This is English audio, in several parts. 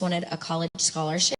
wanted a college scholarship,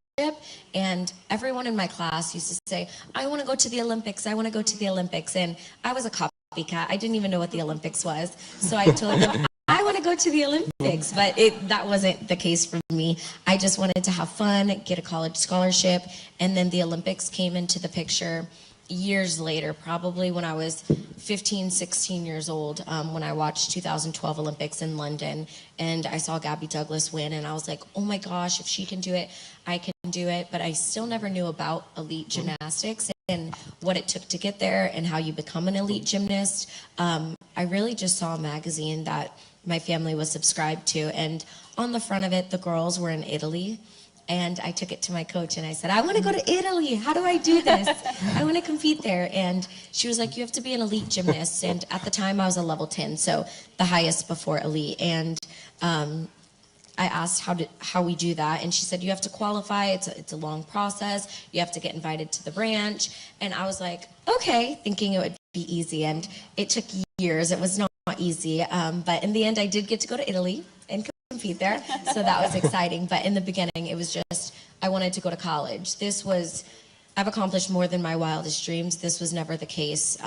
and everyone in my class used to say, I want to go to the Olympics, I want to go to the Olympics, and I was a copycat. I didn't even know what the Olympics was, so I told them, I want to go to the Olympics, but that wasn't the case for me. I just wanted to have fun, get a college scholarship, and then the Olympics came into the picture years later, probably when I was 15, 16 years old, when I watched 2012 Olympics in London, and I saw Gabby Douglas win, and I was like, oh my gosh, if she can do it, I can do it. But I still never knew about elite gymnastics and what it took to get there and how you become an elite gymnast. I really just saw a magazine that my family was subscribed to, and on the front of it, the girls were in Italy. And I took it to my coach and I said, I want to go to Italy. How do I do this? I want to compete there. And she was like, you have to be an elite gymnast. And at the time I was a level 10, so the highest before elite. And I asked how we do that. And she said, you have to qualify. It's a long process. You have to get invited to the branch. And I was like, okay, thinking it would be easy. And it took years. It was not easy. But in the end, I did get to go to Italy and compete there, so that was exciting. But in the beginning, it was just, I wanted to go to college. I've accomplished more than my wildest dreams. This was never the case,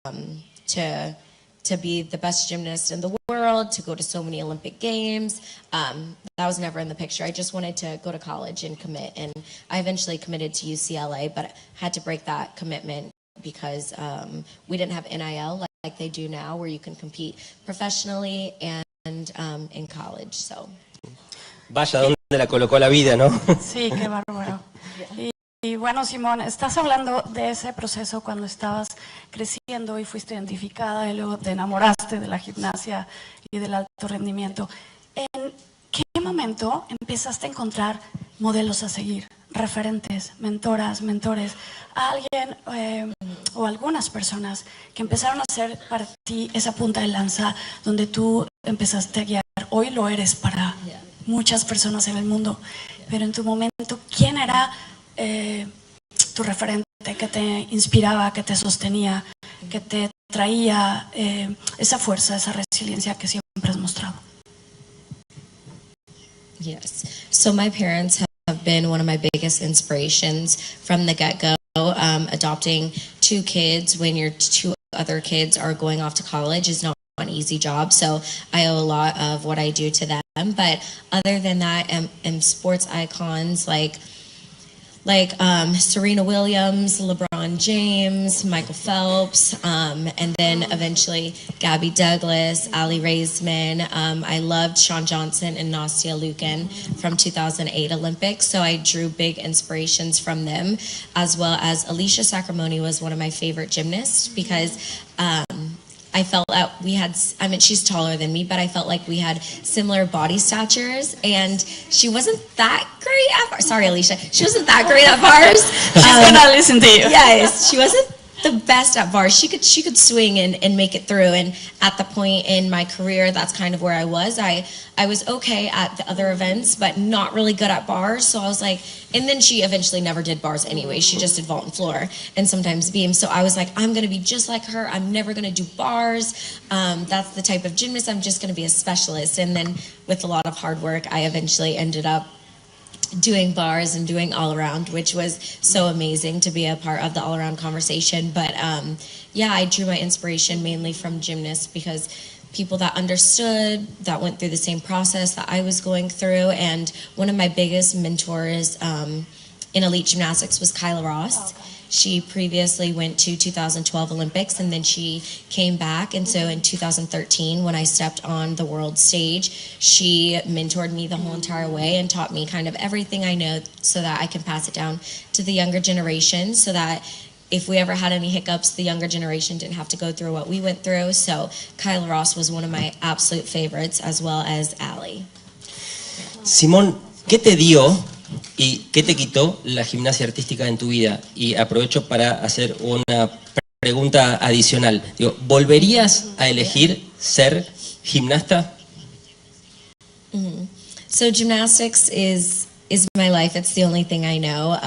to be the best gymnast in the world, to go to so many Olympic Games. That was never in the picture. I just wanted to go to college and commit, and I eventually committed to UCLA, but had to break that commitment because we didn't have NIL like they do now, where you can compete professionally and in college, so. Vaya, ¿dónde la colocó la vida, no? Sí, qué bárbaro. Y bueno, Simón, estás hablando de ese proceso cuando estabas creciendo y fuiste identificada y luego te enamoraste de la gimnasia y del alto rendimiento. ¿En qué momento empezaste a encontrar modelos a seguir, referentes, mentoras, mentores, a alguien o algunas personas que empezaron a ser para ti esa punta de lanza donde tú empezaste a guiar? Hoy lo eres para muchas personas en el mundo, pero en tu momento, ¿quién era tu referente que te inspiraba, que te sostenía, que te traía esa fuerza, esa resiliencia que siempre has mostrado? Yes. So my parents have been one of my biggest inspirations from the get-go. Adopting 2 kids when your 2 other kids are going off to college is not an easy job, so I owe a lot of what I do to them. But other than that, sports icons like Serena Williams, LeBron James, Michael Phelps, and then eventually Gabby Douglas, Ali Raisman. I loved Shawn Johnson and Nastia Liukin from 2008 Olympics, so I drew big inspirations from them, as well as Alicia Sacramone was one of my favorite gymnasts because I felt that she's taller than me, but I felt like we had similar body statures, and she wasn't that great at bars. Sorry, Alicia. She wasn't that great at bars. She's gonna listen to you. Yes, she wasn't the best at bars. She could swing and make it through, and at the point in my career, that's kind of where I was. I was okay at the other events, but not really good at bars, so I was like, and then she eventually never did bars anyway. She just did vault and floor and sometimes beams. So I was like, I'm going to be just like her. I'm never going to do bars. That's the type of gymnast. I'm just going to be a specialist. And then with a lot of hard work, I eventually ended up doing bars and doing all around, which was so amazing to be a part of the all around conversation. But yeah, I drew my inspiration mainly from gymnasts because people that understood, that went through the same process that I was going through. And one of my biggest mentors in elite gymnastics was Kyla Ross. Oh, okay. She previously went to 2012 Olympics and then she came back. And so in 2013, when I stepped on the world stage, she mentored me the whole entire way and taught me kind of everything I know so that I can pass it down to the younger generation, so that if we ever had any hiccups, the younger generation didn't have to go through what we went through. So Kyla Ross was one of my absolute favorites, as well as Ali. Simón, ¿qué te dio y qué te quitó la gimnasia artística en tu vida? Y aprovecho para hacer una pregunta adicional. Digo, ¿volverías a elegir ser gimnasta? So gymnastics is my life. It's the only thing I know.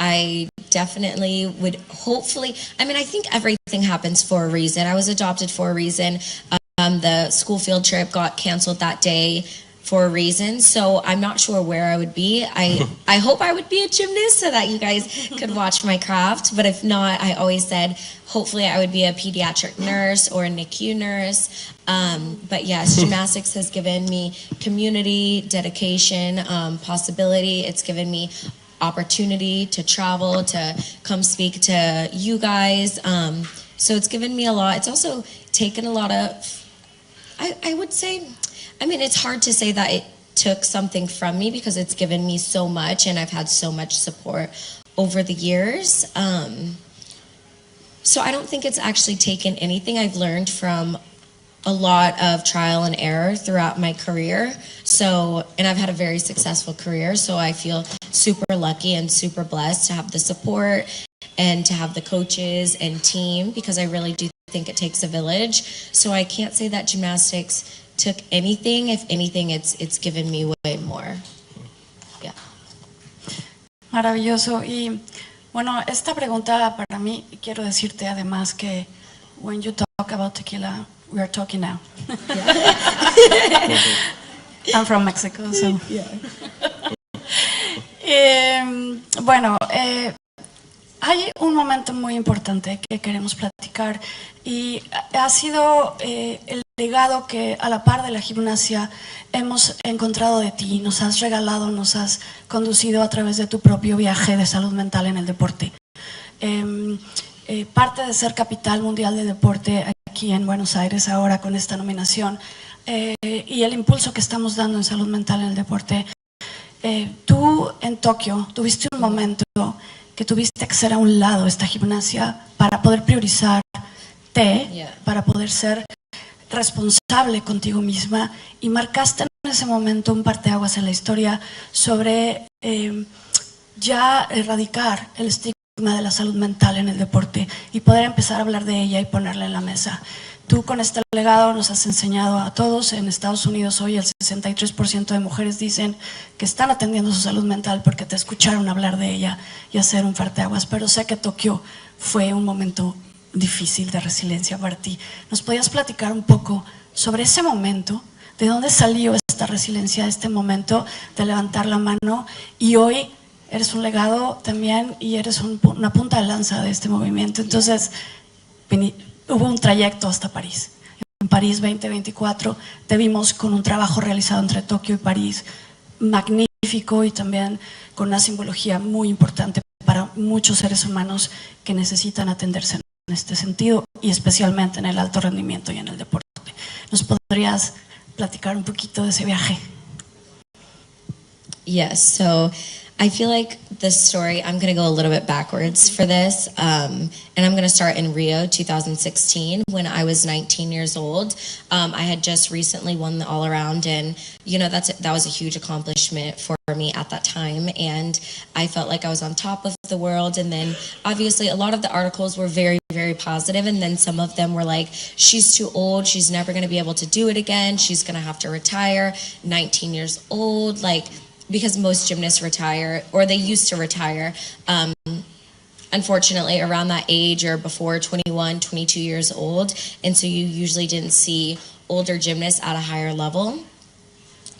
I definitely would hopefully, I mean, I think everything happens for a reason. I was adopted for a reason. The school field trip got canceled that day. for a reason. So I'm not sure where I would be. I hope I would be a gymnast so that you guys could watch my craft. But if not, I always said, hopefully I would be a pediatric nurse or a NICU nurse. But yes, gymnastics has given me community, dedication, possibility. It's given me opportunity to travel, to come speak to you guys. So it's given me a lot. It's also taken a lot of, I would say, I mean, it's hard to say that it took something from me because it's given me so much and I've had so much support over the years. So I don't think it's actually taken anything. I've learned from a lot of trial and error throughout my career. So, and I've had a very successful career. So I feel super lucky and super blessed to have the support and to have the coaches and team, because I really do think it takes a village. So I can't say that gymnastics took anything. If anything, it's given me way more. Yeah. Maravilloso. Y bueno, esta pregunta para mí, quiero decirte además que when you talk about tequila, we are talking now. I'm from Mexico, so. Bueno, hay un momento muy importante que queremos platicar y ha sido el legado que a la par de la gimnasia hemos encontrado de ti, nos has regalado, nos has conducido a través de tu propio viaje de salud mental en el deporte. Parte de ser capital mundial de deporte aquí en Buenos Aires ahora con esta nominación y el impulso que estamos dando en salud mental en el deporte. Tú en Tokio tuviste un momento que tuviste que hacer a un lado esta gimnasia para poder priorizarte, para poder ser responsable contigo misma, y marcaste en ese momento un parteaguas en la historia sobre ya erradicar el estigma de la salud mental en el deporte y poder empezar a hablar de ella y ponerla en la mesa. Tú con este legado nos has enseñado a todos. En Estados Unidos hoy el 63% de mujeres dicen que están atendiendo su salud mental porque te escucharon hablar de ella y hacer un parteaguas. Pero sé que Tokio fue un momento difícil de resiliencia para ti. ¿Nos podías platicar un poco sobre ese momento? ¿De dónde salió esta resiliencia, este momento de levantar la mano? Y hoy eres un legado también y eres una punta de lanza de este movimiento. Entonces, hubo un trayecto hasta París. En París 2024 te vimos con un trabajo realizado entre Tokio y París magnífico y también con una simbología muy importante para muchos seres humanos que necesitan atenderse en este sentido y especialmente en el alto rendimiento y en el deporte. ¿Nos podrías platicar un poquito de ese viaje? Yes, so I feel like this story, I'm going to go a little bit backwards for this, and I'm going to start in Rio 2016 when I was 19 years old. I had just recently won the all-around, and you know that was a huge accomplishment for me at that time, and I felt like I was on top of the world. And then obviously a lot of the articles were very, very positive, and then some of them were like, she's too old, she's never going to be able to do it again, she's going to have to retire, 19 years old, like, because most gymnasts retire, or they used to retire, unfortunately, around that age or before 21, 22 years old. And so you usually didn't see older gymnasts at a higher level.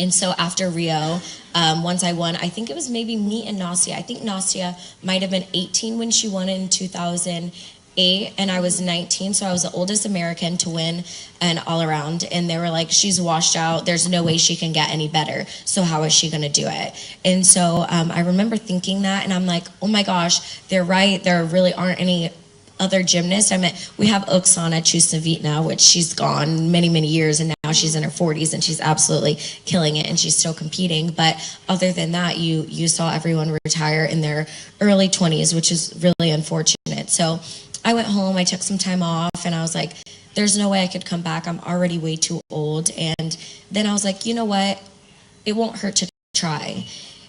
And so after Rio, once I won, I think it was maybe me and Nastia. I think Nastia might have been 18 when she won in 2008, and I was 19, so I was the oldest American to win an all-around. And they were like, she's washed out, there's no way she can get any better, so how is she going to do it? And so I remember thinking that, and I'm like, oh my gosh, they're right, there really aren't any other gymnasts. I mean, we have Oksana Chusavitna, which she's gone many, many years, and now she's in her 40s, and she's absolutely killing it, and she's still competing. But other than that, you saw everyone retire in their early 20s, which is really unfortunate. So I went home, I took some time off, and I was like, there's no way I could come back. I'm already way too old. And then I was like, you know what? It won't hurt to try.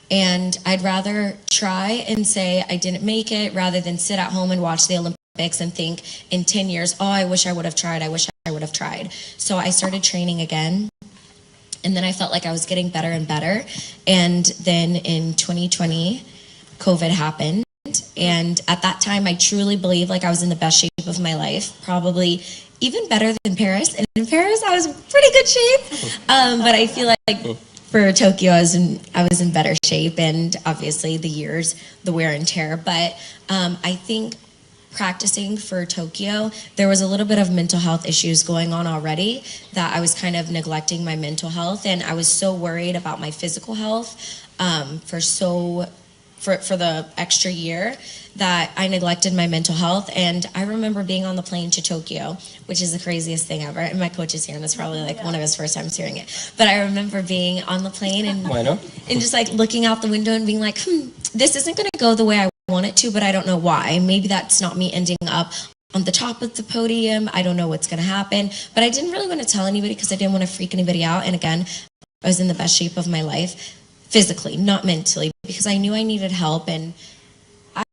And I'd rather try and say I didn't make it rather than sit at home and watch the Olympics and think in 10 years, oh, I wish I would have tried, I wish I would have tried. So I started training again. And then I felt like I was getting better and better. And then in 2020, COVID happened. And at that time, I truly believed like I was in the best shape of my life, probably even better than Paris. And in Paris, I was in pretty good shape. But I feel like for Tokyo, I was in better shape, and obviously the wear and tear. But I think practicing for Tokyo, there was a little bit of mental health issues going on already, that I was kind of neglecting my mental health, and I was so worried about my physical health for the extra year that I neglected my mental health. And I remember being on the plane to Tokyo, which is the craziest thing ever. And my coach is here, and it's probably like one of his first times hearing it. But I remember being on the plane and just like looking out the window and being like, this isn't going to go the way I want it to, but I don't know why. Maybe that's not me ending up on the top of the podium. I don't know what's going to happen. But I didn't really want to tell anybody because I didn't want to freak anybody out. And again, I was in the best shape of my life, physically, not mentally, because I knew I needed help. And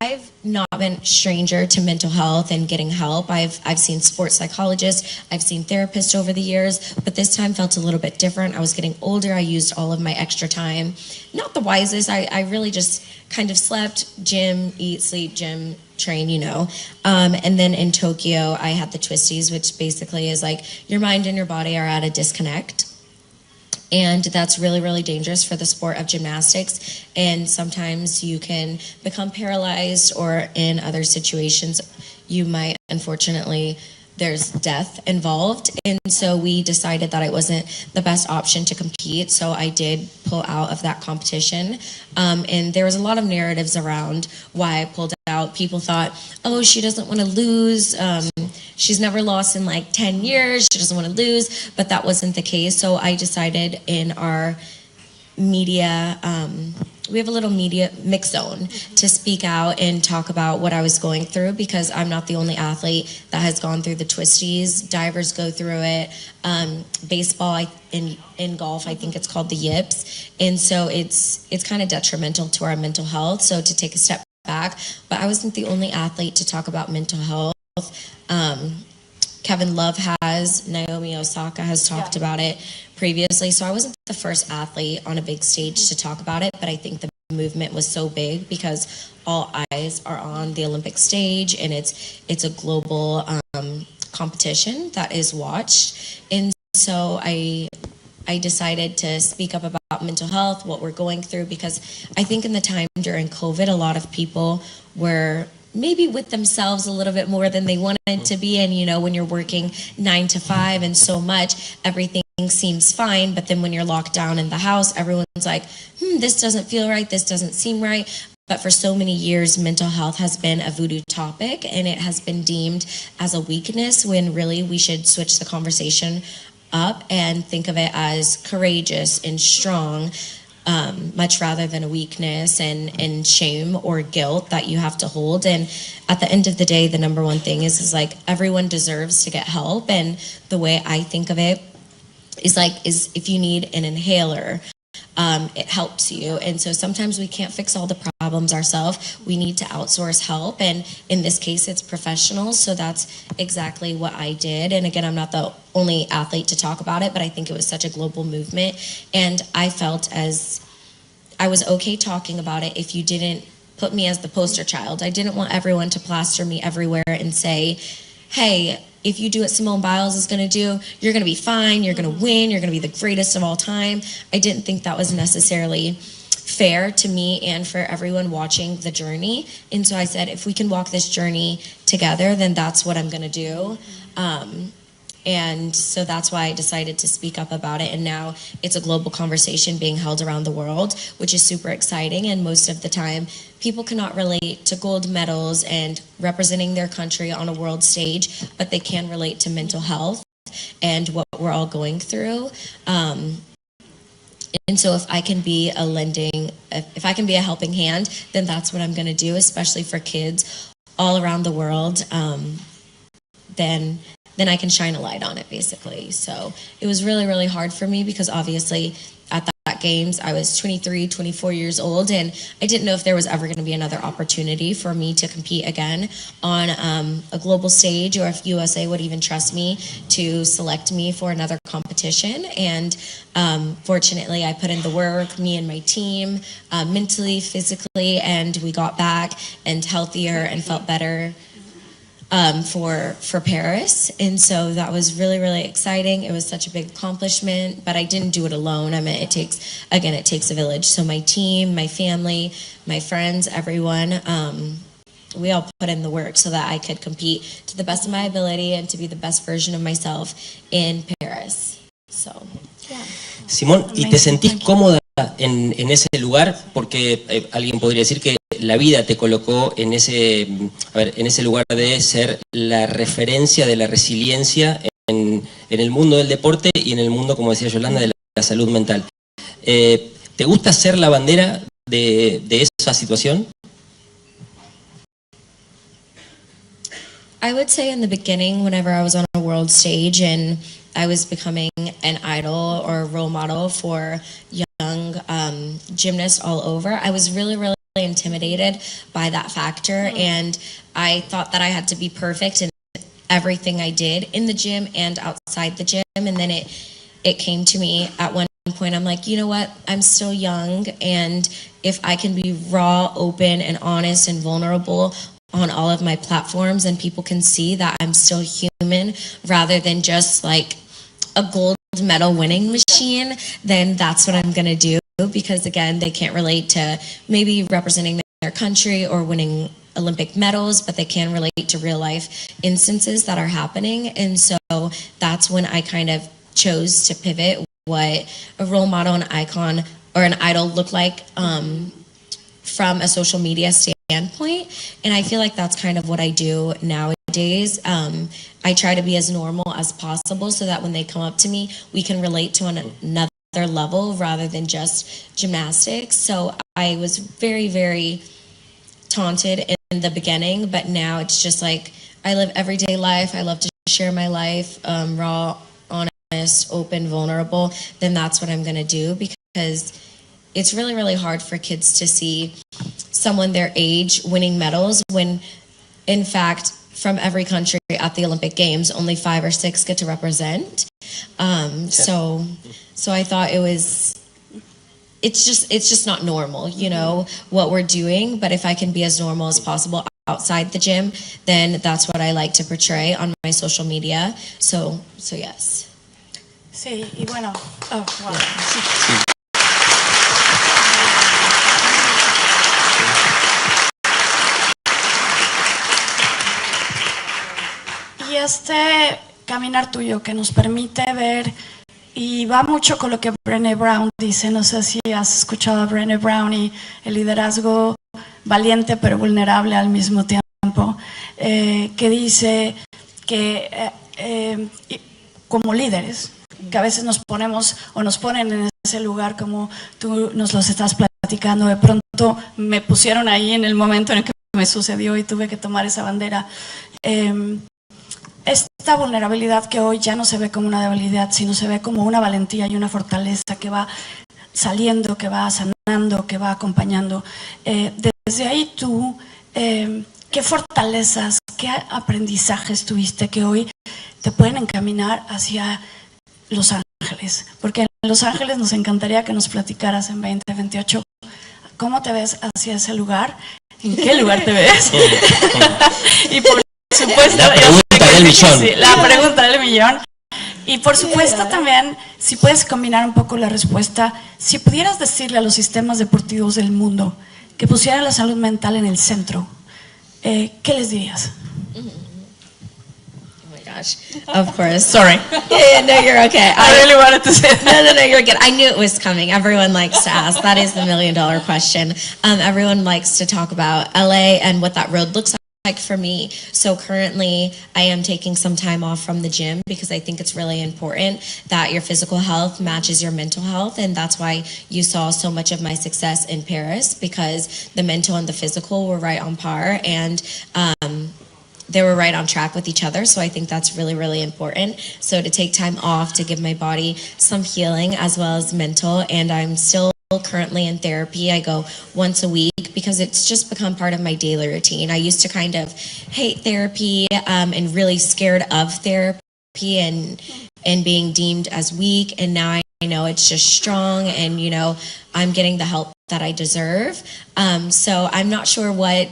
I've not been a stranger to mental health and getting help. I've seen sports psychologists, I've seen therapists over the years, but this time felt a little bit different. I was getting older, I used all of my extra time. Not the wisest, I really just kind of slept, gym, eat, sleep, gym, train, and then in Tokyo, I had the twisties, which basically is like your mind and your body are at a disconnect. And that's really, really dangerous for the sport of gymnastics. And sometimes you can become paralyzed, or in other situations, you might, unfortunately, there's death involved. And so we decided that it wasn't the best option to compete. So I did pull out of that competition. And there was a lot of narratives around why I pulled out. People thought, oh, she doesn't want to lose. She's never lost in like 10 years. She doesn't want to lose. But that wasn't the case. So I decided in our media, we have a little media mix zone to speak out and talk about what I was going through, because I'm not the only athlete that has gone through the twisties. Divers go through it. Baseball, in golf, I think it's called the yips. And so it's kind of detrimental to our mental health. So to take a step back, but I wasn't the only athlete to talk about mental health. Kevin Love has, Naomi Osaka has talked about it previously. So I wasn't the first athlete on a big stage to talk about it, but I think the movement was so big because all eyes are on the Olympic stage, and it's a global competition that is watched. And so I decided to speak up about mental health, what we're going through, because I think in the time during COVID, a lot of people were maybe with themselves a little bit more than they wanted to be. And when you're working 9 to 5 and so much, everything seems fine. But then when you're locked down in the house, everyone's like, this doesn't feel right, this doesn't seem right. But for so many years, mental health has been a voodoo topic, and it has been deemed as a weakness, when really we should switch the conversation up and think of it as courageous and strong, much rather than a weakness and shame or guilt that you have to hold. And at the end of the day, the number one thing is like everyone deserves to get help. And the way I think of it is if you need an inhaler, it helps you. And so sometimes we can't fix all the problems ourselves. We need to outsource help. And in this case, it's professionals. So that's exactly what I did. And again, I'm not the only athlete to talk about it, but I think it was such a global movement. And I felt as I was okay talking about it if you didn't put me as the poster child. I didn't want everyone to plaster me everywhere and say, hey, if you do what Simone Biles is going to do, you're going to be fine, you're going to win, you're going to be the greatest of all time. I didn't think that was necessarily fair to me and for everyone watching the journey. And so I said, if we can walk this journey together, then that's what I'm going to do. And so that's why I decided to speak up about it. And now it's a global conversation being held around the world, which is super exciting. And most of the time, people cannot relate to gold medals and representing their country on a world stage, but they can relate to mental health and what we're all going through. And so if I can be a helping hand, then that's what I'm going to do, especially for kids all around the world. Then I can shine a light on it, basically. So it was really, really hard for me because obviously at that games, I was 23, 24 years old, and I didn't know if there was ever going to be another opportunity for me to compete again on a global stage, or if USA would even trust me to select me for another competition. And fortunately, I put in the work, me and my team, mentally, physically, and we got back and healthier and felt better. for Paris, and so that was really, really exciting. It was such a big accomplishment, but I didn't do it alone. I mean, it takes a village. So my team, my family, my friends, everyone, we all put in the work so that I could compete to the best of my ability and to be the best version of myself in Paris. So, yeah. Simón, ¿y te sentís cómoda en ese lugar? Porque alguien podría decir que la vida te colocó en ese lugar de ser la referencia de la resiliencia en el mundo del deporte y en el mundo, como decía Yolanda, de la salud mental. ¿Te gusta ser la bandera de esa situación? I would say in the beginning, whenever I was on a world stage and I was becoming an idol or a role model for young gymnasts all over, I was really, really intimidated by that factor, and I thought that I had to be perfect in everything I did in the gym and outside the gym. And then it came to me at one point, I'm like, you know what, I'm still young, and if I can be raw, open, and honest and vulnerable on all of my platforms, and people can see that I'm still human rather than just like a gold medal winning machine, then that's what I'm gonna do, because again, they can't relate to maybe representing their country or winning Olympic medals, but they can relate to real life instances that are happening. And so that's when I kind of chose to pivot what a role model, an icon, or an idol look like from a social media standpoint. And I feel like that's kind of what I do nowadays. I try to be as normal as possible so that when they come up to me, we can relate to another level rather than just gymnastics. So I was very, very taunted in the beginning, but now it's just like I live everyday life. I love to share my life, raw, honest, open, vulnerable. Then that's what I'm going to do, because it's really, really hard for kids to see someone their age winning medals when, in fact, from every country at the Olympic Games, only 5 or 6 get to represent. So I thought it's just not normal, you know, what we're doing. But if I can be as normal as possible outside the gym, then that's what I like to portray on my social media. So yes. Sí, y bueno, oh, wow. Y este caminar tuyo que nos permite ver, y va mucho con lo que Brené Brown dice, no sé si has escuchado a Brené Brown, y el liderazgo valiente pero vulnerable al mismo tiempo, que dice que como líderes, que a veces nos ponemos o nos ponen en ese lugar como tú nos los estás platicando, de pronto me pusieron ahí en el momento en el que me sucedió y tuve que tomar esa bandera. Esta vulnerabilidad que hoy ya no se ve como una debilidad, sino se ve como una valentía y una fortaleza que va saliendo, que va sanando, que va acompañando. Desde ahí tú, ¿qué fortalezas, qué aprendizajes tuviste que hoy te pueden encaminar hacia Los Ángeles? Porque en Los Ángeles nos encantaría que nos platicaras en 2028 cómo te ves hacia ese lugar, en qué lugar te ves. Y por supuesto, la pregunta del millón. Sí, la pregunta del millón. Y por supuesto también, si puedes combinar un poco la respuesta, si pudieras decirle a los sistemas deportivos del mundo que pusieran la salud mental en el centro, ¿qué les dirías? Of course. Sorry. Yeah, no, you're okay. I really wanted to say that. No, you're good. I knew it was coming. Everyone likes to ask. That is the $1 million question. Everyone likes to talk about LA and what that road looks like for me. So currently I am taking some time off from the gym because I think it's really important that your physical health matches your mental health, and that's why you saw so much of my success in Paris, because the mental and the physical were right on par, and they were right on track with each other. So I think that's really, really important. So to take time off to give my body some healing as well as mental, and I'm still currently in therapy. I go once a week because it's just become part of my daily routine. I used to kind of hate therapy and really scared of therapy and being deemed as weak, and now I know it's just strong, and you know I'm getting the help that I deserve. So I'm not sure what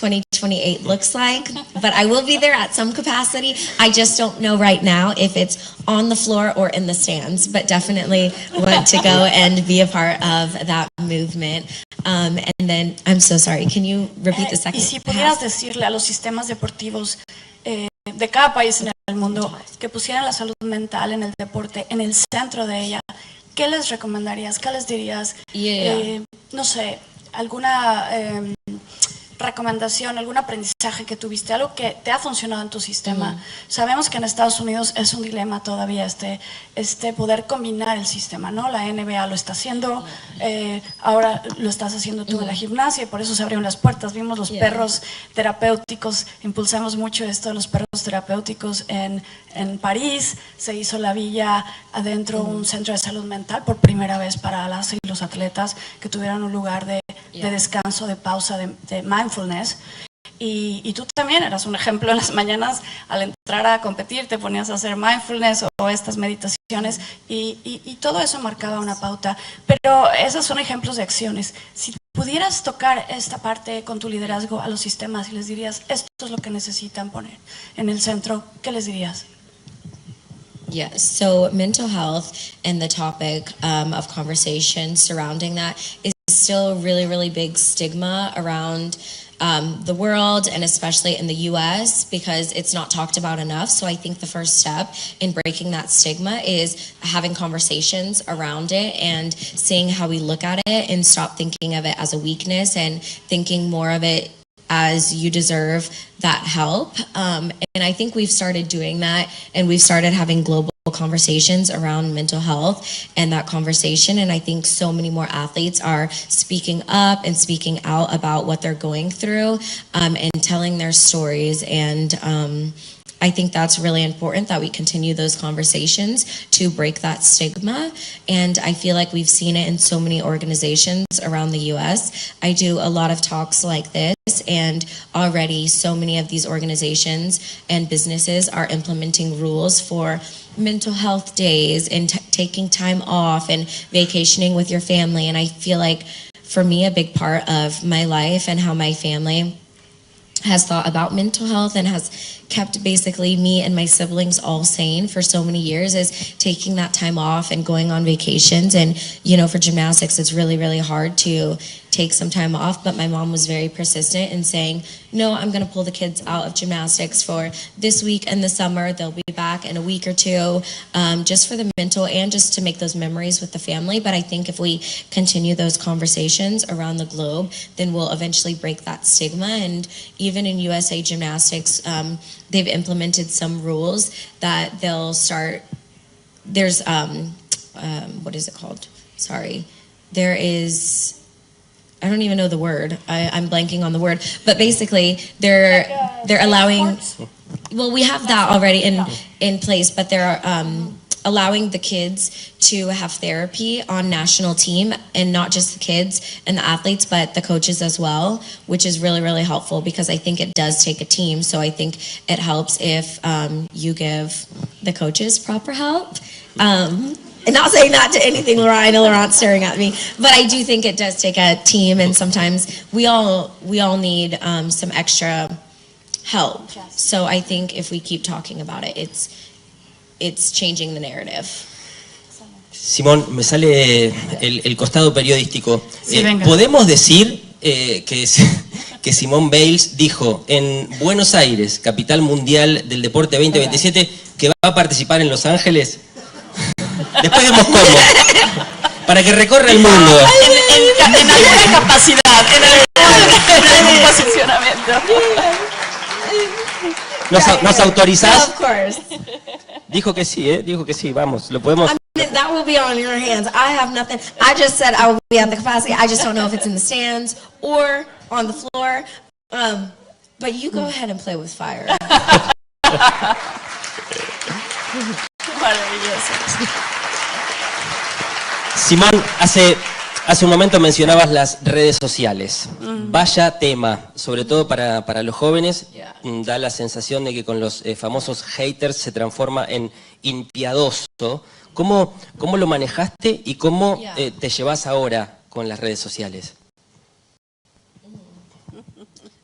2028 looks like, but I will be there at some capacity. I just don't know right now if it's on the floor or in the stands, but definitely want to go and be a part of that movement. And then, I'm so sorry, can you repeat the second Y si half? pudieras decirle a los sistemas deportivos de cada país en el mundo que pusieran la salud mental en el deporte en el centro de ella, ¿qué les recomendarías? ¿Qué les dirías? No sé, alguna recomendación, algún aprendizaje que tuviste, algo que te ha funcionado en tu sistema. Sabemos que en Estados Unidos es un dilema todavía este poder combinar el sistema, ¿no? La NBA lo está haciendo, ahora lo estás haciendo tú en la gimnasia y por eso se abrieron las puertas. Vimos los perros terapéuticos, impulsamos mucho esto de los perros terapéuticos en París, se hizo la villa adentro, un centro de salud mental por primera vez para las y los atletas que tuvieran un lugar de descanso, de pausa, de mindfulness. Y tú también eras un ejemplo en las mañanas al entrar a competir, te ponías a hacer mindfulness o estas meditaciones y todo eso marcaba una pauta. Pero esos son ejemplos de acciones. Si pudieras tocar esta parte con tu liderazgo a los sistemas y les dirías, esto es lo que necesitan poner en el centro, ¿qué les dirías? Yes, so mental health and the topic of conversation surrounding that is still really, really big stigma around the world and especially in the US because it's not talked about enough. So I think the first step in breaking that stigma is having conversations around it and seeing how we look at it and stop thinking of it as a weakness and thinking more of it as you deserve that help. And I think we've started doing that and we've started having global conversations around mental health and that conversation, and I think so many more athletes are speaking up and speaking out about what they're going through and telling their stories, and I think that's really important that we continue those conversations to break that stigma, and I feel like we've seen it in so many organizations around the US. I do a lot of talks like this, and already so many of these organizations and businesses are implementing rules for mental health days and taking time off and vacationing with your family, and I feel like for me a big part of my life and how my family has thought about mental health and has kept basically me and my siblings all sane for so many years is taking that time off and going on vacations. And you know, for gymnastics it's really, really hard to take some time off, but my mom was very persistent in saying, no, I'm going to pull the kids out of gymnastics for this week and the summer. They'll be back in a week or two, just for the mental and just to make those memories with the family. But I think if we continue those conversations around the globe, then we'll eventually break that stigma. And even in USA Gymnastics, they've implemented some rules that they'll start, there's, what is it called? Sorry. There is, I don't even know the word. I'm blanking on the word. But basically, they're allowing, well, we have that already in place, but they're allowing the kids to have therapy on national team, and not just the kids and the athletes, but the coaches as well, which is really, really helpful because I think it does take a team. So I think it helps if you give the coaches proper help. And not saying that to anything, Laurent, I know Laurent's staring at me, but I do think it does take a team, and sometimes we all need some extra help. So I think if we keep talking about it, it's changing the narrative. Simón, me sale el costado periodístico. Sí, ¿Podemos decir que Simone Biles dijo en Buenos Aires, capital mundial del deporte 2027, que va a participar en Los Ángeles? Después vemos cómo. Para que recorra el mundo. En alguna capacidad, en algún posicionamiento. ¿Nos autorizás? Of course. Dijo que sí, dijo que sí, vamos, lo podemos. I mean, that will be on your hands. I have nothing. I just said I will be at the capacity. I just don't know if it's in the stands or on the floor. But you go ahead and play with fire. Maravilloso. Simón, hace un momento mencionabas las redes sociales. Vaya tema, sobre todo para los jóvenes. Da la sensación de que con los famosos haters se transforma en impiadoso. ¿Cómo lo manejaste y cómo te llevas ahora con las redes sociales?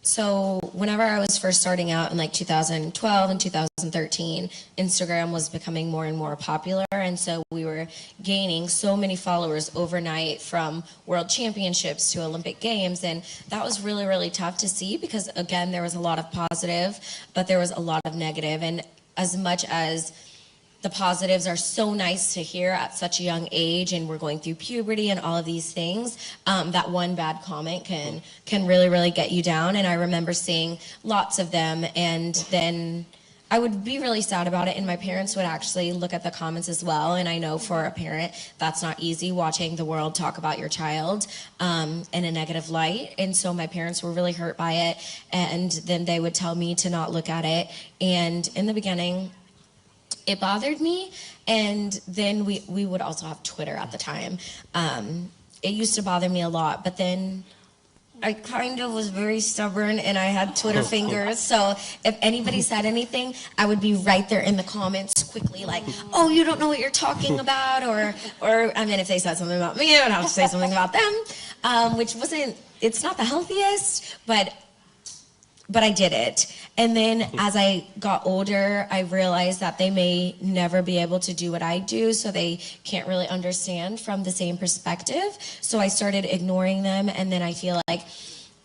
So whenever I was first starting out in like 2012 and 2013, Instagram was becoming more and more popular, and so we were gaining so many followers overnight from world championships to Olympic Games, and that was really, really tough to see because, again, there was a lot of positive, but there was a lot of negative, and as much as the positives are so nice to hear at such a young age, and we're going through puberty and all of these things, that one bad comment can really, really get you down. And I remember seeing lots of them, and then I would be really sad about it, and my parents would actually look at the comments as well. And I know for a parent, that's not easy, watching the world talk about your child in a negative light. And so my parents were really hurt by it, and then they would tell me to not look at it. And in the beginning, it bothered me, and then we would also have Twitter at the time. It used to bother me a lot, but then I kind of was very stubborn, and I had Twitter fingers, so if anybody said anything, I would be right there in the comments quickly, like, oh, you don't know what you're talking about, or I mean, if they said something about me, I would have to say something about them, which it's not the healthiest, but I did it. And then as I got older, I realized that they may never be able to do what I do, so they can't really understand from the same perspective. So I started ignoring them, and then I feel like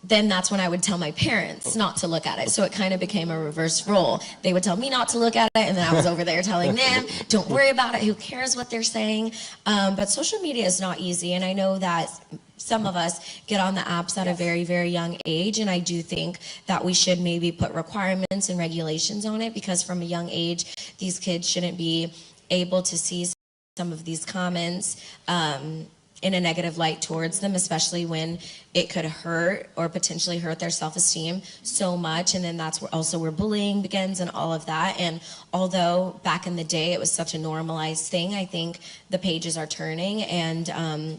then that's when I would tell my parents not to look at it. So it kind of became a reverse role. They would tell me not to look at it, and then I was over there telling them, don't worry about it, who cares what they're saying. But social media is not easy, and I know that some of us get on the apps at a very, very young age, and I do think that we should maybe put requirements and regulations on it, because from a young age, these kids shouldn't be able to see some of these comments in a negative light towards them, especially when it could hurt or potentially hurt their self-esteem so much. And then that's where bullying begins and all of that. And although back in the day it was such a normalized thing, I think the pages are turning, and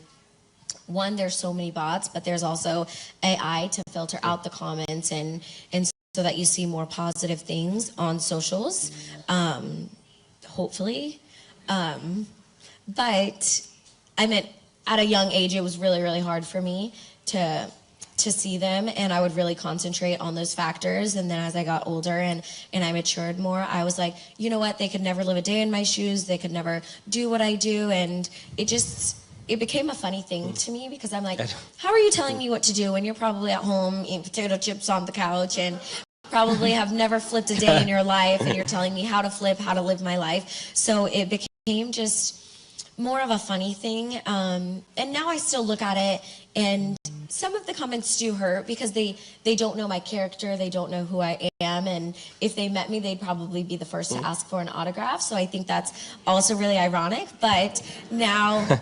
one, there's so many bots, but there's also AI to filter out the comments and so that you see more positive things on socials, hopefully. But I mean, at a young age, it was really, really hard for me to see them, and I would really concentrate on those factors. And then as I got older and I matured more, I was like, you know what, they could never live a day in my shoes, they could never do what I do, and it became a funny thing to me, because I'm like, how are you telling me what to do when you're probably at home eating potato chips on the couch and probably have never flipped a day in your life, and you're telling me how to flip, how to live my life. So it became just more of a funny thing. And now I still look at it, and some of the comments do hurt because they don't know my character, they don't know who I am, and if they met me, they'd probably be the first to ask for an autograph. So I think that's also really ironic. But now,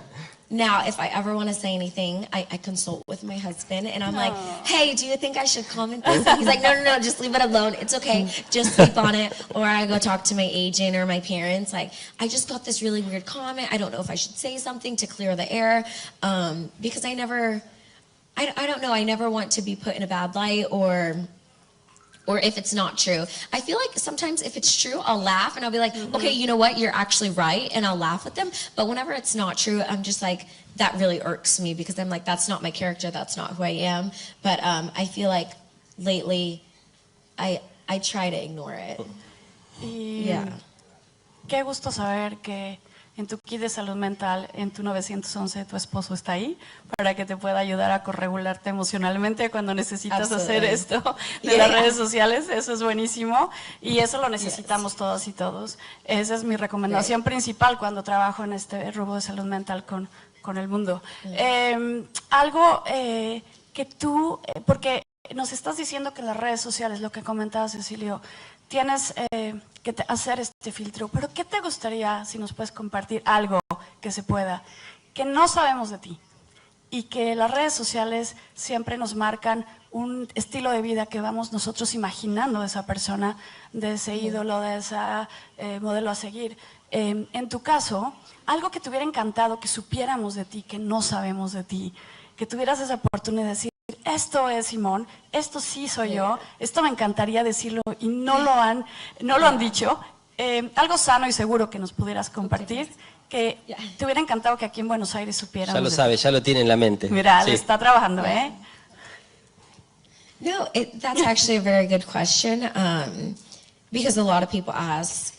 if I ever want to say anything, I consult with my husband, and I'm like, hey, do you think I should comment this? And he's like, no, just leave it alone. It's okay. Just sleep on it. Or I go talk to my agent or my parents. Like, I just got this really weird comment. I don't know if I should say something to clear the air, because I don't know. I never want to be put in a bad light, or if it's not true. I feel like sometimes if it's true, I'll laugh, and I'll be like, okay, you know what, you're actually right, and I'll laugh with them. But whenever it's not true, I'm just like, that really irks me, because I'm like, that's not my character, that's not who I am. But I feel like lately, I try to ignore it. Yeah. Qué gusto saber que en tu kit de salud mental, en tu 911, tu esposo está ahí para que te pueda ayudar a corregularte emocionalmente cuando necesitas hacer esto de las redes sociales. Eso es buenísimo, y eso lo necesitamos todos y todos. Esa es mi recomendación principal cuando trabajo en este rubro de salud mental con el mundo. Algo que tú, porque nos estás diciendo que las redes sociales, lo que comentaba Cecilio, tienes que hacer este filtro, pero ¿qué te gustaría, si nos puedes compartir algo que se pueda, que no sabemos de ti, y que las redes sociales siempre nos marcan un estilo de vida que vamos nosotros imaginando de esa persona, de ese ídolo, de esa modelo a seguir? En tu caso, algo que te hubiera encantado que supiéramos de ti, que no sabemos de ti, que tuvieras esa oportunidad de decir, esto es Simone, esto sí soy yo, esto me encantaría decirlo y no lo han dicho. Algo sano y seguro que nos pudieras compartir, que te hubiera encantado que aquí en Buenos Aires supiéramos. Ya lo sabe, ya lo tiene en la mente. Mira, sí. Está trabajando, ¿eh? No, that's actually a very good question, because a lot of people ask,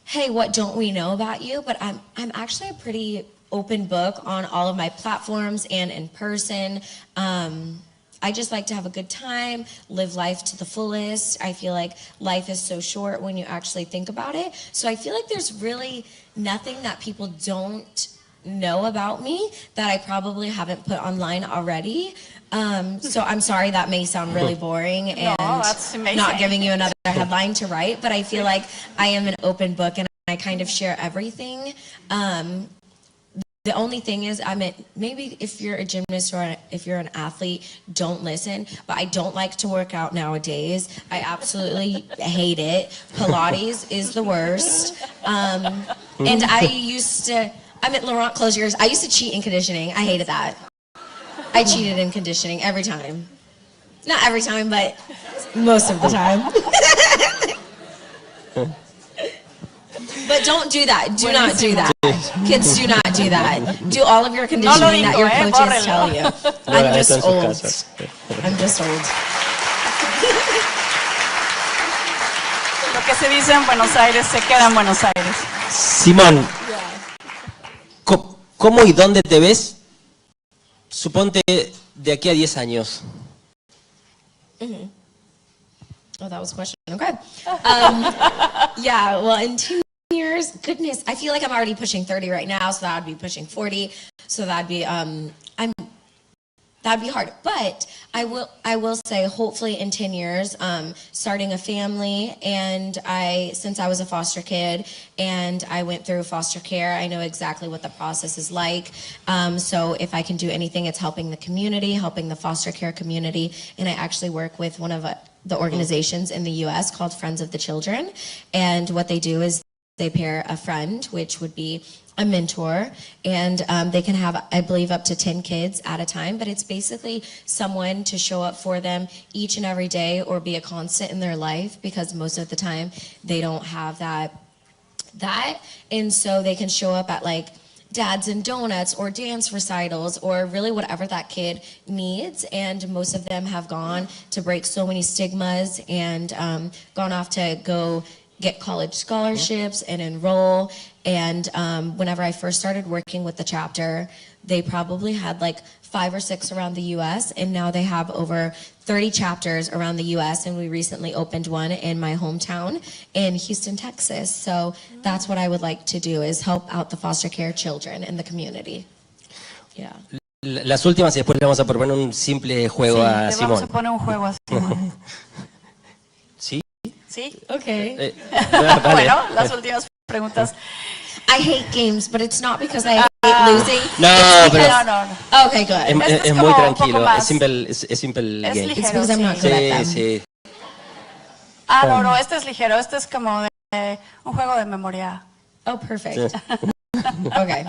hey, what don't we know about you? But I'm actually a pretty open book on all of my platforms and in person. I just like to have a good time, live life to the fullest. I feel like life is so short when you actually think about it. So I feel like there's really nothing that people don't know about me that I probably haven't put online already. So I'm sorry that may sound really boring and that's amazing. not giving you another headline to write, but I feel like I am an open book and I kind of share everything. The only thing is, maybe if you're a gymnast or if you're an athlete, don't listen, but I don't like to work out nowadays. I absolutely hate it. Pilates is the worst. And Laurent, close yours. I used to cheat in conditioning. I hated that. I cheated in conditioning every time. Not every time, but most of the time. But don't do that. Do not do that. Kids, do not do that. Do all of your conditioning that your coaches tell you. I'm just old. I'm just old. Lo que se dice en Buenos Aires se queda en Buenos Aires. Simón, ¿cómo y dónde te ves? Suponte de aquí a 10 años. Mm-hmm. Oh, that was a question. Okay. Yeah, well, in 2 years, goodness, I feel like I'm already pushing 30 right now, so that would be pushing 40. So that'd be that'd be hard. But I will say, hopefully in 10 years, starting a family, and since I was a foster kid and I went through foster care, I know exactly what the process is like. So if I can do anything, it's helping the community, helping the foster care community, and I actually work with one of the organizations in the U.S. called Friends of the Children, and what they do is they pair a friend, which would be a mentor, and they can have, I believe, up to 10 kids at a time, but it's basically someone to show up for them each and every day or be a constant in their life, because most of the time they don't have that, and so they can show up at like Dads and Donuts or dance recitals or really whatever that kid needs, and most of them have gone to break so many stigmas and gone off to go get college scholarships and enroll. And whenever I first started working with the chapter, they probably had like 5 or 6 around the U.S. and now they have over 30 chapters around the U.S. and we recently opened one in my hometown in Houston, Texas. So that's what I would like to do, is help out the foster care children in the community. Yeah. Las últimas y después le vamos a proponer un simple juego a Simón. Vamos a poner un juego a Simón. ¿Sí? ¿Sí? Okay. Vale. Bueno, las últimas preguntas. I hate games, but it's not because I hate losing. No, pero No. Okay, good. es muy tranquilo, es simple game. Ligero, It's because I'm not good at them. Sí. No, este es ligero, este es como de un juego de memoria. Oh, perfect. Okay.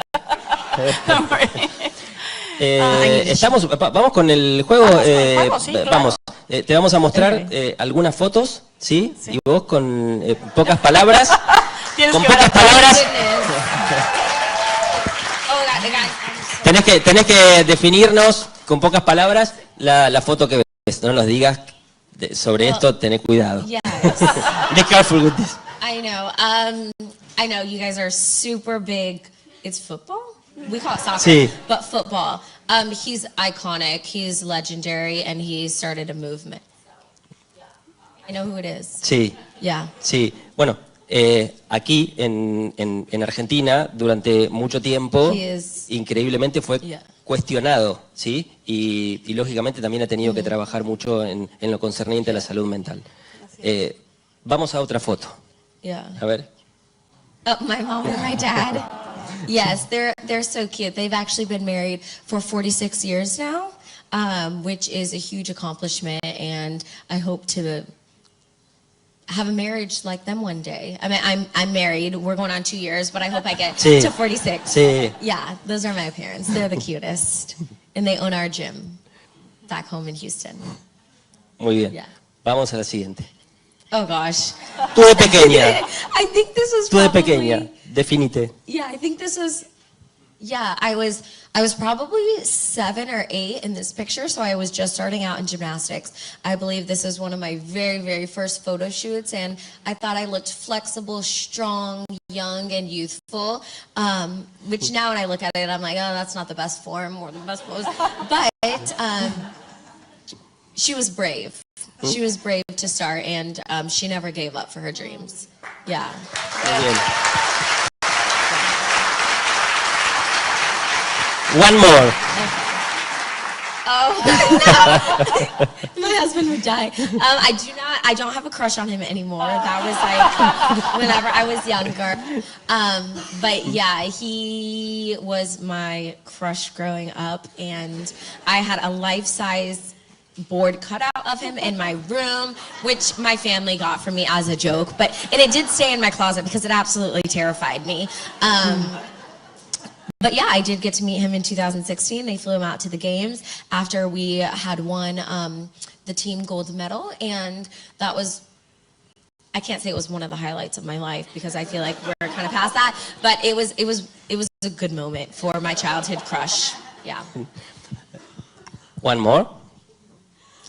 Vamos con el juego. Sí, claro. Vamos, te vamos a mostrar algunas fotos, ¿sí? Y vos con pocas palabras. Con pocas palabras. Tenés que definirnos con pocas palabras la foto que ves. No nos digas sobre esto, tené cuidado. Yes. Be careful with this. I know. I know you guys are super big. It's football? We call it soccer, Sí. but football. He's iconic. He's legendary, and he started a movement. I know who it is. Sí. Yeah. Sí. Bueno, aquí en Argentina durante mucho tiempo increíblemente fue cuestionado, ¿sí? Y lógicamente también ha tenido que trabajar mucho en lo concerniente a la salud mental. Vamos a otra foto. Yeah. A ver. Oh, my mom and my dad. Yes, they're so cute. They've actually been married for 46 years now, which is a huge accomplishment, and I hope to have a marriage like them one day. I mean, I'm married. We're going on 2 years, but I hope I get to 46. Sí. Yeah, those are my parents. They're the cutest, and they own our gym back home in Houston. Muy bien. Yeah. Vamos a la siguiente. Oh gosh. Tú de pequeña. I think this was Tú de probably, pequeña. Definite. Yeah, I think this was Yeah, I was probably 7 or 8 in this picture, so I was just starting out in gymnastics. I believe this is one of my very, very first photo shoots, and I thought I looked flexible, strong, young, and youthful, which now when I look at it, I'm like, oh, that's not the best form or the best pose. But she was brave. She was brave to start, and she never gave up for her dreams. Yeah. One more. Oh, no. My husband would die. I don't have a crush on him anymore. That was like whenever I was younger. But yeah, he was my crush growing up, and I had a life-size board cutout of him in my room, which my family got for me as a joke, and it did stay in my closet because it absolutely terrified me. But yeah, I did get to meet him in 2016. They flew him out to the games after we had won the team gold medal, and that was, I can't say it was one of the highlights of my life because I feel like we're kind of past that, but it was a good moment for my childhood crush. Yeah. One more.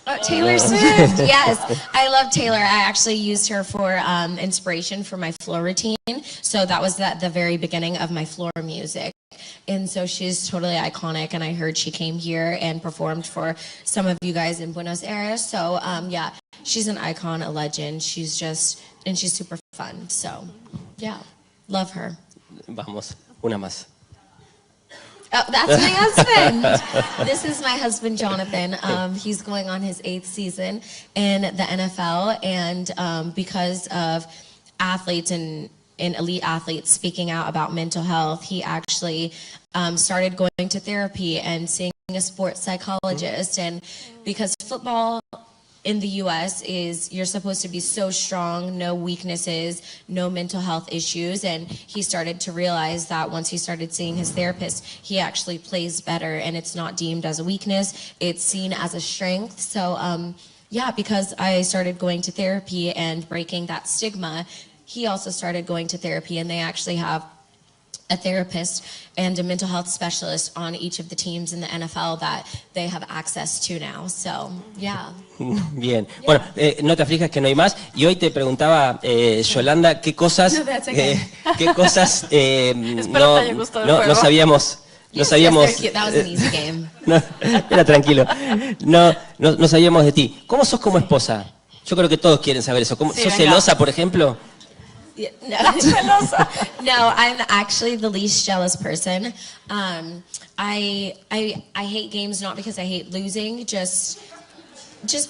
Oh, Taylor Swift, yes. I love Taylor. I actually used her for inspiration for my floor routine. So that was the very beginning of my floor music. And so she's totally iconic, and I heard she came here and performed for some of you guys in Buenos Aires. So yeah, she's an icon, a legend. She's super fun. So yeah, love her. Vamos, una más. Oh, that's my husband. This is my husband, Jonathan. He's going on his 8th season in the NFL, and because of athletes and elite athletes speaking out about mental health, he actually started going to therapy and seeing a sports psychologist. And because football in the US is, you're supposed to be so strong, no weaknesses, no mental health issues, and he started to realize that once he started seeing his therapist, he actually plays better, and it's not deemed as a weakness, it's seen as a strength. So yeah, because I started going to therapy and breaking that stigma, he also started going to therapy, and they actually have a therapist and a mental health specialist on each of the teams in the NFL that they have access to now. So, yeah. Bien. Yeah. Bueno, no te aflijas que no hay más. Y hoy te preguntaba, Yolanda, qué cosas, qué cosas no sabíamos. No sabíamos. That was an easy game. No, era tranquilo. No sabíamos de ti. ¿Cómo sos como esposa? Yo creo que todos quieren saber eso. ¿Sos celosa, por ejemplo? Yeah, no, I'm actually the least jealous person. I hate games not because I hate losing, just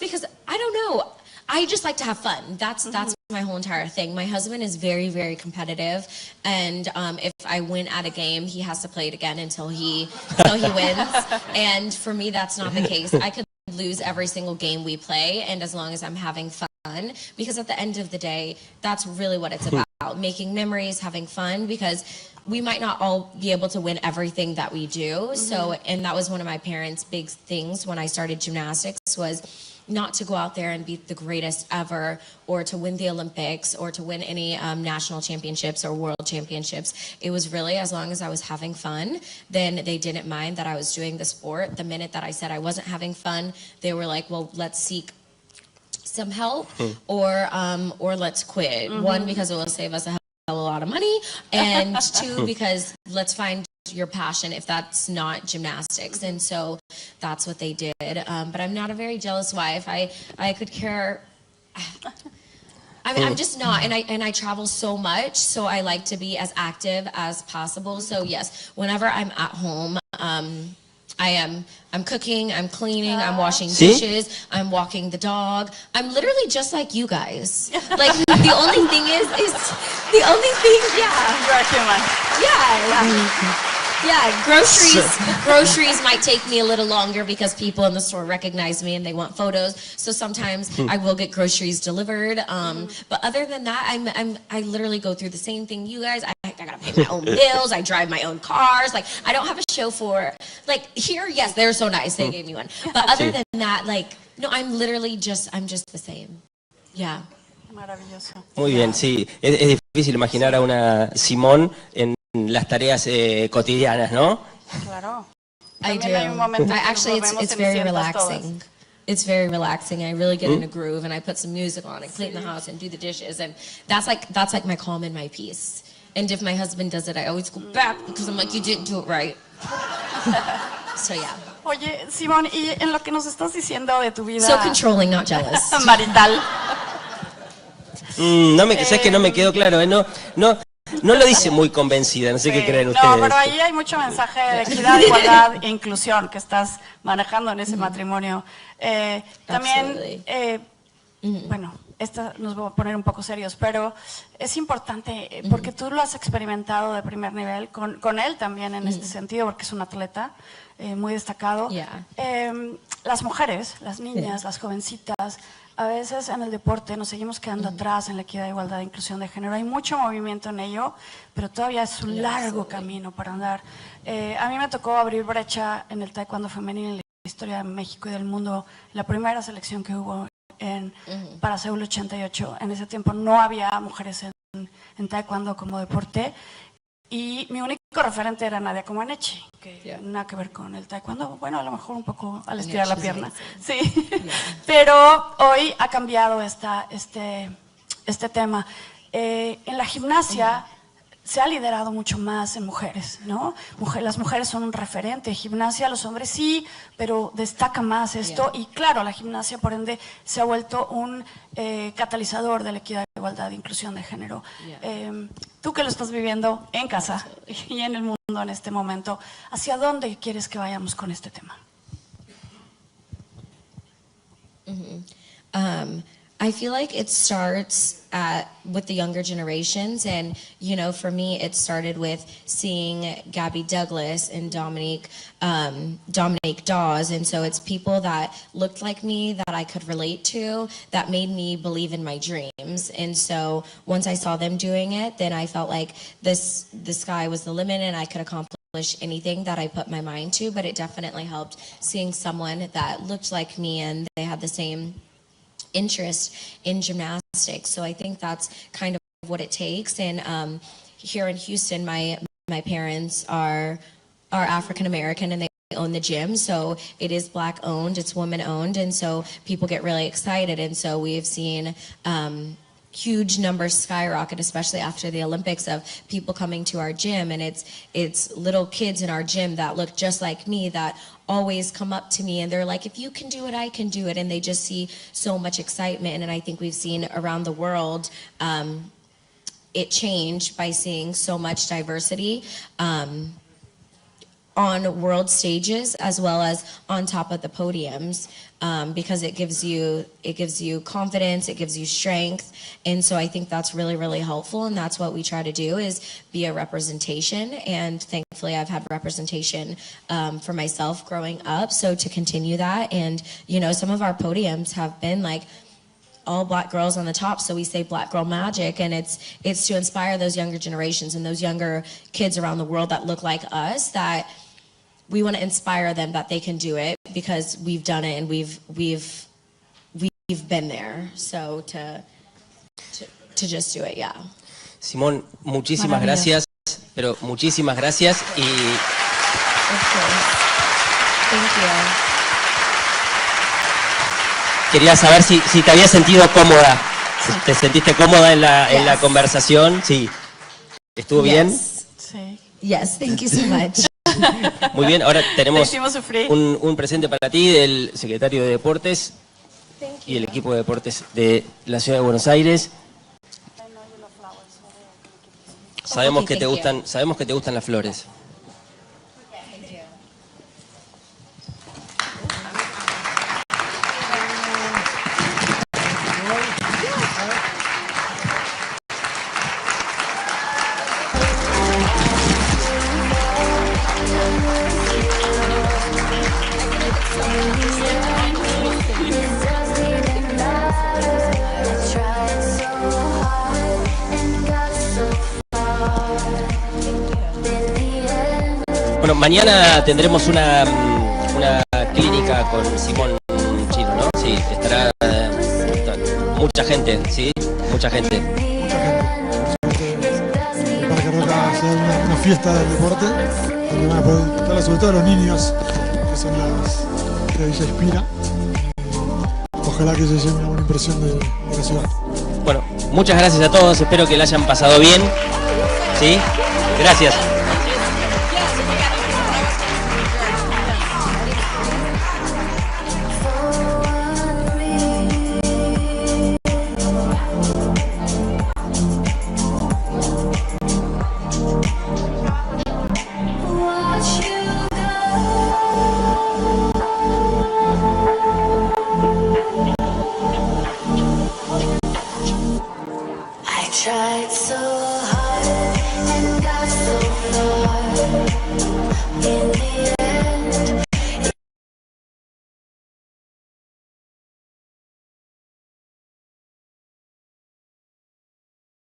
because I don't know. I just like to have fun. That's my whole entire thing. My husband is very, very competitive, and if I win at a game, he has to play it again until he wins. And for me, that's not the case. I could lose every single game we play, and as long as I'm having fun, because at the end of the day, that's really what it's about, making memories, having fun, because we might not all be able to win everything that we do. So, and that was one of my parents' big things when I started gymnastics, was not to go out there and be the greatest ever, or to win the Olympics, or to win any national championships or world championships. It was really, as long as I was having fun, then they didn't mind that I was doing the sport. The minute that I said I wasn't having fun, they were like, well, let's seek some help, or let's quit. One, because it will save us a hell of a lot of money, and two, because let's find your passion if that's not gymnastics. And so that's what they did. But I'm not a very jealous wife. I could care. I mean, I'm just not, and I travel so much, so I like to be as active as possible. So yes, whenever I'm at home, I'm cooking, I'm cleaning, I'm washing dishes, I'm walking the dog. I'm literally just like you guys. Like, the only thing is the only thing, yeah. You're a human. Yeah. Yeah, groceries might take me a little longer because people in the store recognize me and they want photos. So sometimes I will get groceries delivered. But other than that, I literally go through the same thing you guys. I gotta pay my own bills. I drive my own cars. Like, I don't have a chauffeur. Like, here, yes, they're so nice. They gave me one. But other than that, like, no, I'm just the same. Yeah. Maravilloso. Muy bien, sí. Es difícil imaginar a una Simone en las tareas cotidianas, ¿no? Claro. I do. También hay un momento en que nos Actually, volvemos it's very cenicientas todas. relaxing. It's very relaxing. I really get in a groove, and I put some music on and clean the house and do the dishes, and that's like my calm and my peace. And if my husband does it, I always go back because I'm like, you didn't do it right. So yeah. Oye, Simón, y en lo que nos estás diciendo de tu vida So controlling, not jealous. marital, Sabes que no me quedó claro, no lo dice muy convencida, no sé qué creen ustedes. no, pero ahí hay mucho mensaje de equidad, igualdad e inclusión que estás manejando en ese matrimonio. También, bueno, nos voy a poner un poco serios, pero es importante porque tú lo has experimentado de primer nivel, con él también en este sentido, porque es un atleta muy destacado. Yeah. Las mujeres, las niñas, las jovencitas, a veces en el deporte nos seguimos quedando atrás en la equidad, igualdad e inclusión de género. Hay mucho movimiento en ello, pero todavía es un largo camino para andar. A mí me tocó abrir brecha en el taekwondo femenino en la historia de México y del mundo. La primera selección que hubo para Seúl 88, en ese tiempo no había mujeres en taekwondo como deporte. Y mi único referente era Nadia Comaneci, que nada que ver con el taekwondo, bueno, a lo mejor un poco al estirar la pierna, sí, pero hoy ha cambiado este tema. En la gimnasia se ha liderado mucho más en mujeres, ¿no? Las mujeres son un referente, gimnasia, los hombres sí, pero destaca más esto y claro, la gimnasia por ende se ha vuelto un catalizador de la equidad, igualdad e inclusión de género. Tú que lo estás viviendo en casa y en el mundo en este momento, ¿hacia dónde quieres que vayamos con este tema? I feel like it starts with the younger generations, and for me, it started with seeing Gabby Douglas and Dominique Dawes, and so it's people that looked like me that I could relate to, that made me believe in my dreams. And so once I saw them doing it, then I felt like the sky was the limit, and I could accomplish anything that I put my mind to. But it definitely helped seeing someone that looked like me and they had the same interest in gymnastics. So I think that's kind of what it takes. And here in Houston, my parents are African American and they own the gym, so it is Black owned, it's woman owned, and so people get really excited. And so we've seen huge numbers skyrocket, especially after the Olympics, of people coming to our gym, and it's little kids in our gym that look just like me that always come up to me and they're like, if you can do it, I can do it, and they just see so much excitement. And I think we've seen around the world it change by seeing so much diversity on world stages as well as on top of the podiums, because it gives you confidence, it gives you strength. And so I think that's really, really helpful, and that's what we try to do, is be a representation. And thankfully I've had representation for myself growing up, so to continue that. And some of our podiums have been like all Black girls on the top, so we say Black Girl Magic, and it's to inspire those younger generations and those younger kids around the world that look like us, that we want to inspire them that they can do it because we've done it and we've been there. So to just do it, yeah. Simón, muchísimas gracias, pero muchísimas gracias y Thank you. quería saber si te habías sentido cómoda, ¿te sentiste cómoda en la conversación? Sí. ¿Estuvo bien? Sí. Yes, thank you so much. Muy bien, ahora tenemos Te hicimos sufrir. un presente para ti del secretario de Deportes y el equipo de deportes de la ciudad de Buenos Aires. Sabemos que te gustan las flores. Bueno, mañana tendremos una clínica con Simón Chino, ¿no? Sí, estará mucha gente, ¿sí? Mucha gente. Para que Roca sea una fiesta del deporte, donde van a poder disfrutarla, sobre todo los niños, que son las que ella inspira. Ojalá que se lleve una buena impresión de la ciudad. Bueno, muchas gracias a todos, espero que la hayan pasado bien. ¿Sí? Gracias. Tried so hard and got so far in the